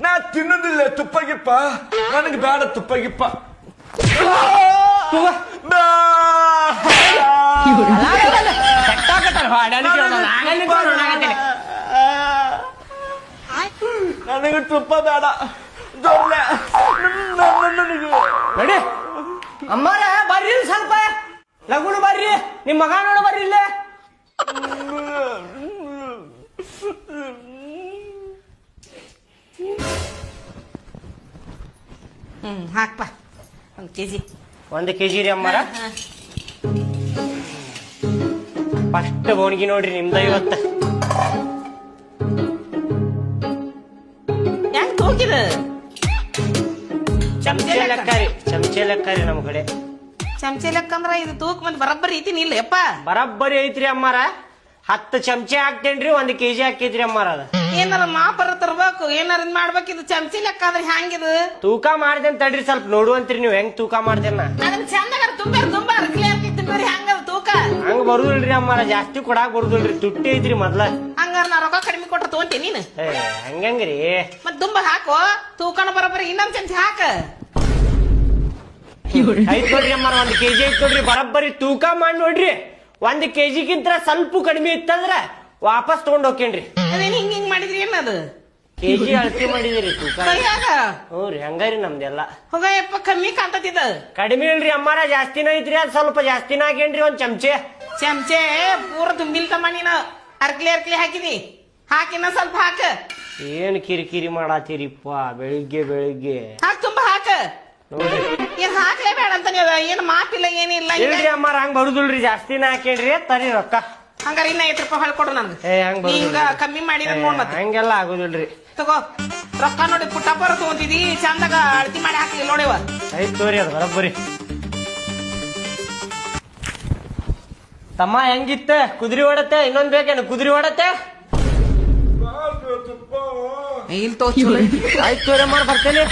ನಾ ತಿನ್ನೋದಿಲ್ಲ ತುಪ್ಪಗಿಪ್ಪ, ನನಗೆ ಬೇಡ ತುಪ್ಪಗಿಪ್ಪ. ನನಗೆ ತುಪ್ಪ ಬೇಡ. ನಡಿ ಅಮ್ಮಾರ ಬರ್ರಿ ಸ್ವಲ್ಪ ಲಗುನು ಬರ್ರಿ, ನಿಮ್ ಮಗ ನೋಡ ಬರ್ರಿ ಇಲ್ಲೇ. ಹಾಕ್ಪ 1 kg. 1 kg ರೀ ಅಮ್ಮಾರ. ಫಸ್ಟ್ ಬೋಣಿಗೆ ನೋಡ್ರಿ ನಿಮ್ದ ಇವತ್ತ. ಹೆಂಗ್ ತೂಕಿದ? ಚಮಚೆ ಲೆಕ್ಕ ರೀ, ಚಮಚೆ ಲೆಕ್ಕ ರೀ ನಮ್ ಕಡೆ. ಚಮಚೆ ಲೆಕ್ಕ ಅಂದ್ರ ಇದು ತೂಕ ಮಂದಿ ಬರಬ್ಬರಿ ಐತಿನಿ ಇಲ್ಲ ಯಪ್ಪ? ಬರಬ್ಬರಿ ಐತ್ರಿ ಅಮ್ಮಾರ. 10 ಚಮಚೆ ಹಾಕ್ತೇನ್ರಿ, 1 kg ಹಾಕೈತ್ರಿ ಅಮ್ಮಾರ. ಅದ ಏನಾರ ಮಾಪರ ತರ್ಬೇಕು, ಏನಾರ ಮಾಡ್ಬೇಕು. ಇದು ಚಮಚಿ ಲೆಕ್ಕ ಅಂದ್ರೆ ಹೆಂಗಿದು? ತೂಕ ಮಾಡ್ದೇನ್ ತಡ್ರಿ ಸ್ವಲ್ಪ ನೋಡುವಂತ್ರಿ ನೀವ್ ಹೆಂಗ್ ತೂಕ ಮಾಡ್ತೇನ. ಅದನ್ನ ಚಂದಾಗ ತುಂಬಾರ ಕ್ಲಿಯರ್ ತಿಂದ್ರಿ ಹಂಗದ ತೂಕ. ಹಂಗ ಬರುದಿಲ್ರಿ ಅಮ್ಮಾರ, ಜಾಸ್ತಿ ಕೊಡಾಕ್ ಬರುದಿಲ್ರಿ, ತುಟ್ಟಿ ಐತ್ರಿ ಮೊದ್ಲ. ಹಂಗಾರ ನಾ ರೊಕ್ಕ ಕಡಿಮೆ ಕೊಟ್ಟ ತಗೊಂತೀನಿ ನೀನು. ಹಂಗಂಗ್ರಿ ಮತ್ ತುಂಬ ಹಾಕೋ, ತೂಕನ ಬರಬ್ಬರಿ ಇನ್ನೊಂದ್ ಚಮಚಿ ಹಾಕ. ಐತ್ ನೋಡ್ರಿ ಅಮ್ಮಾರ, 1 kg ಐತ್ ನೋಡ್ರಿ ಬರಬ್ಬರಿ. ತೂಕ ಮಾಡಿ ನೋಡ್ರಿ, 1 kg ಗಿಂತ ಸ್ವಲ್ಪ ಕಡಿಮೆ ಇತ್ತಂದ್ರ ವಾಪಸ್ ತಗೊಂಡ್ ಹೋಗ್ತೇನ್ರಿ. ಅದೇನ್ ಹಿಂಗ್ ಹಿಂಗ್ ಮಾಡಿದ್ರಿ ಏನದು? kg ಅಳತಿ ಮಾಡಿದಿರಿ ತೂಕ. ಕೈಯಾಗ ಹ್ಞೂ ರೀ, ಹಂಗಾರಿ ನಮ್ದೆಲ್ಲ. ಹೋಗಯಪ್ಪ ಕಮ್ಮಿ ಕಾಣ್ತತಿದ. ಕಡಿಮೆ ಇಲ್ರಿ ಅಮ್ಮಾರ, ಜಾಸ್ತಿನ ಐತ್ರಿ. ಅದ್ ಸ್ವಲ್ಪ ಜಾಸ್ತಿನ ಹಾಕೇನ್ರಿ 1 ಚಮಚೆ. ಚಮಚೆ ಪೂರ ತುಂಬಿಲ್ತಮ್ಮ ನೀನು. ಅರ್ಕ್ಲಿ ಹಾಕಿದಿ, ಹಾಕಿನ ಸ್ವಲ್ಪ ಹಾಕ. ಏನ್ ಕಿರಿಕಿರಿ ಮಾಡಾತಿರಿಪ್ಪ ಬೆಳಿಗ್ಗೆ ಹಾಕ್ ತುಂಬ ಹಾಕ. ನೋಡ್ರಿ ಏನ್ ಹಾಕ್ಲೇ ಬೇಡ ಅಂತ ನೀವ ಏನ್ ಮಾಪಿಲ್ಲ ಏನಿಲ್ಲ. ಇಲ್ರಿ ಅಮ್ಮಾರ, ಹಂಗ ಬರುದಿಲ್ರಿ, ಜಾಸ್ತಿನ ಹಾಕೇನ್ರಿ. ತರಿ ರೊಕ್ಕ. ಹಂಗಾರ ಇನ್ನ 5 ರೂಪಾಯಿ ಹೊಳ್ಕೊಡು ನನ್ಗೆ. ಹಂಗ ಹಿಂಗ ಕಮ್ಮಿ ಮಾಡಿದ ನೋಡ್ ಮತ್ತೆ. ಹಂಗೆಲ್ಲ ಆಗುದಿಲ್ರಿ. ತಗೋ ರೊಕ್ಕ ನೋಡಿ ಪುಟ್ಟಪ್ಪರ ತಗೊಂತಿದಿ, ಚಂದಾಗ ಅಳತಿ ಮಾಡಿ ಹಾಕ್ಲಿ ನೋಡಿವ. ಐತ್ ತೋರಿ ಅದು ಬರಬ್ಬರಿ. ತಮ್ಮ ಹೆಂಗಿತ್ತ ಕುದುರೆ ಓಡತ್ತೆ? ಇನ್ನೊಂದ್ ಬೇಕೇನು ಕುದುರೆ ಓಡತ್ತೆ? ಇಲ್ಲಿ ತೋ ಚಲೋ. ಆಯ್ತು ತೋರಿ ಅಮ್ಮಾರ, ಬರ್ತೇನೆ.